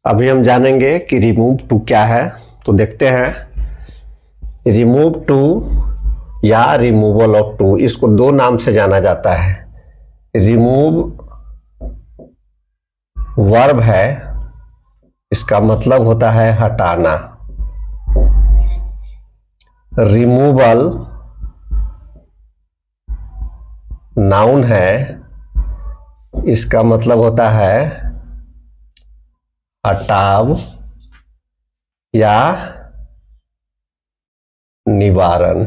अभी हम जानेंगे कि रिमूव टू क्या है। तो देखते हैं। रिमूव टू या रिमूवल ऑफ टू, इसको दो नाम से जाना जाता है। रिमूव वर्ब है, इसका मतलब होता है हटाना। रिमूवल नाउन है, इसका मतलब होता है हटाव या निवारण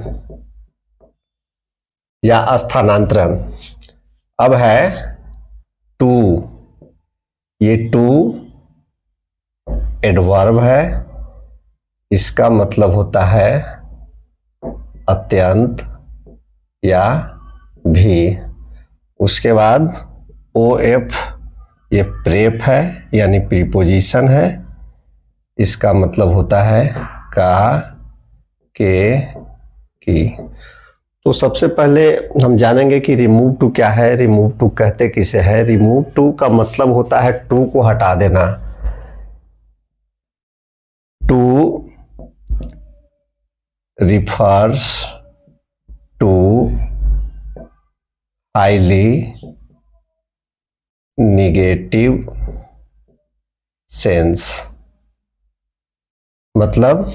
या स्थानांतरण। अब है टू, ये टू एडवर्ब है, इसका मतलब होता है अत्यंत या भी। उसके बाद ओ एफ, ये प्रेप है यानी प्रीपोजिशन है, इसका मतलब होता है का, के, की। तो सबसे पहले हम जानेंगे कि रिमूव टू क्या है। रिमूव टू कहते किसे है? रिमूव टू का मतलब होता है टू को हटा देना। Too refers to highly negative sense, मतलब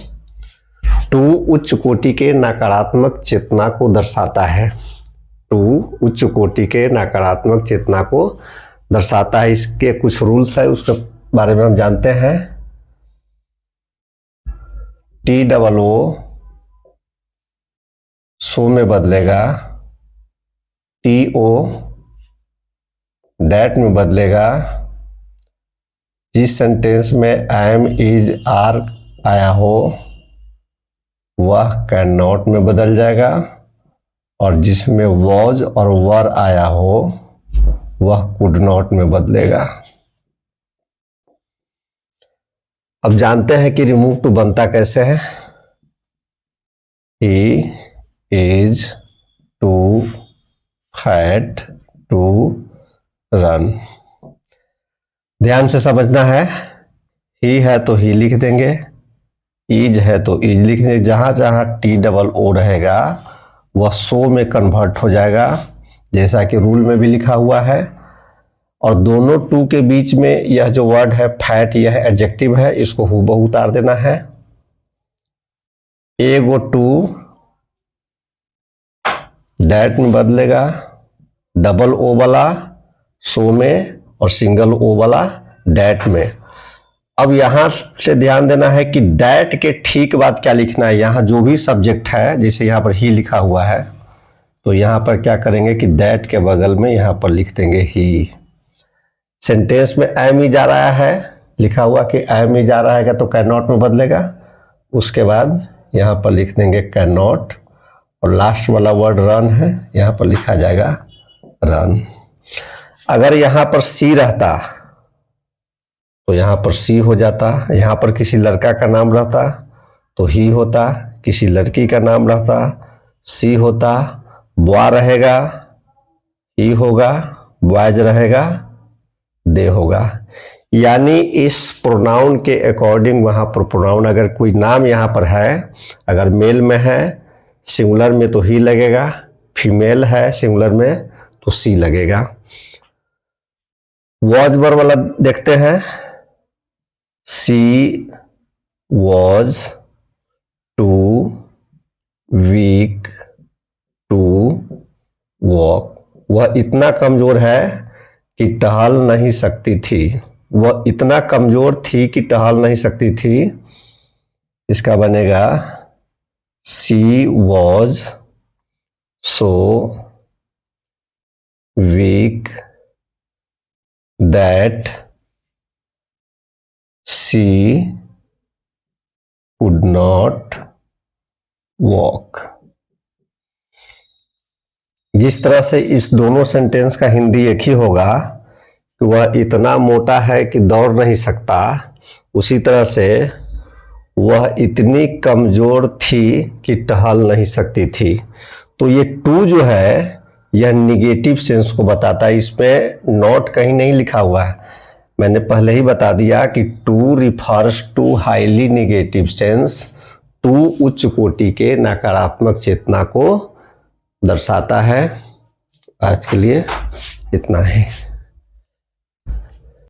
टू उच्च कोटि के नकारात्मक चेतना को दर्शाता है। टू उच्च कोटि के नकारात्मक चेतना को दर्शाता है। इसके कुछ रूल्स है, उसके बारे में हम जानते हैं। टी डबल ओ सो में बदलेगा, टी ओ दैट में बदलेगा। जिस सेंटेंस में एम इज आर आया हो वह कैन नॉट में बदल जाएगा, और जिसमें वॉज और वर आया हो वह कुड नॉट में बदलेगा। अब जानते हैं कि रिमूव टू बनता कैसे है। He is too fat to run. ध्यान से समझना है। ही है तो ही लिख देंगे, इज है तो इज लिख देंगे। जहां जहां टी डबल ओ रहेगा वह सो में कन्वर्ट हो जाएगा, जैसा कि रूल में भी लिखा हुआ है। और दोनों टू के बीच में यह जो वर्ड है फैट, यह एडजेक्टिव है, इसको हूबहू उतार देना है। एगो टू दैट में बदलेगा, डबल ओ वाला सो में और सिंगल ओ वाला डैट में। अब यहां से ध्यान देना है कि डैट के ठीक बाद क्या लिखना है। यहां जो भी सब्जेक्ट है, जैसे यहां पर ही लिखा हुआ है, तो यहां पर क्या करेंगे कि दैट के बगल में यहां पर लिख देंगे ही। सेंटेंस में एम ही जा रहा है, लिखा हुआ कि एम ही जा रहा है तो कैन नॉट में बदलेगा। उसके बाद यहाँ पर लिख देंगे कैन नॉट, और लास्ट वाला वर्ड रन है, यहाँ पर लिखा जाएगा रन। अगर यहाँ पर सी रहता तो यहाँ पर सी हो जाता। यहाँ पर किसी लड़का का नाम रहता तो ही होता, किसी लड़की का नाम रहता सी होता। बॉय रहेगा ही होगा, बॉयज रहेगा दे होगा। यानी इस प्रोनाउन के अकॉर्डिंग वहाँ पर प्रोनाउन, अगर कोई नाम यहाँ पर है, अगर मेल में है सिंगुलर में तो ही लगेगा, फीमेल है सिंगुलर में तो सी लगेगा। वॉज वर वाला देखते हैं। She was too weak to walk. वह इतना कमजोर है कि टहल नहीं सकती थी। वह इतना कमजोर थी कि टहल नहीं सकती थी। इसका बनेगा she was so weak that she could not walk. जिस तरह से इस दोनों सेंटेंस का हिंदी एक ही होगा कि वह इतना मोटा है कि दौड़ नहीं सकता, उसी तरह से वह इतनी कमजोर थी कि टहल नहीं सकती थी। तो ये टू जो है यह निगेटिव सेंस को बताता है। इसमें नॉट कहीं नहीं लिखा हुआ है, मैंने पहले ही बता दिया कि too refers to highly negative sense, too उच्च कोटि के नकारात्मक चेतना को दर्शाता है। आज के लिए इतना ही।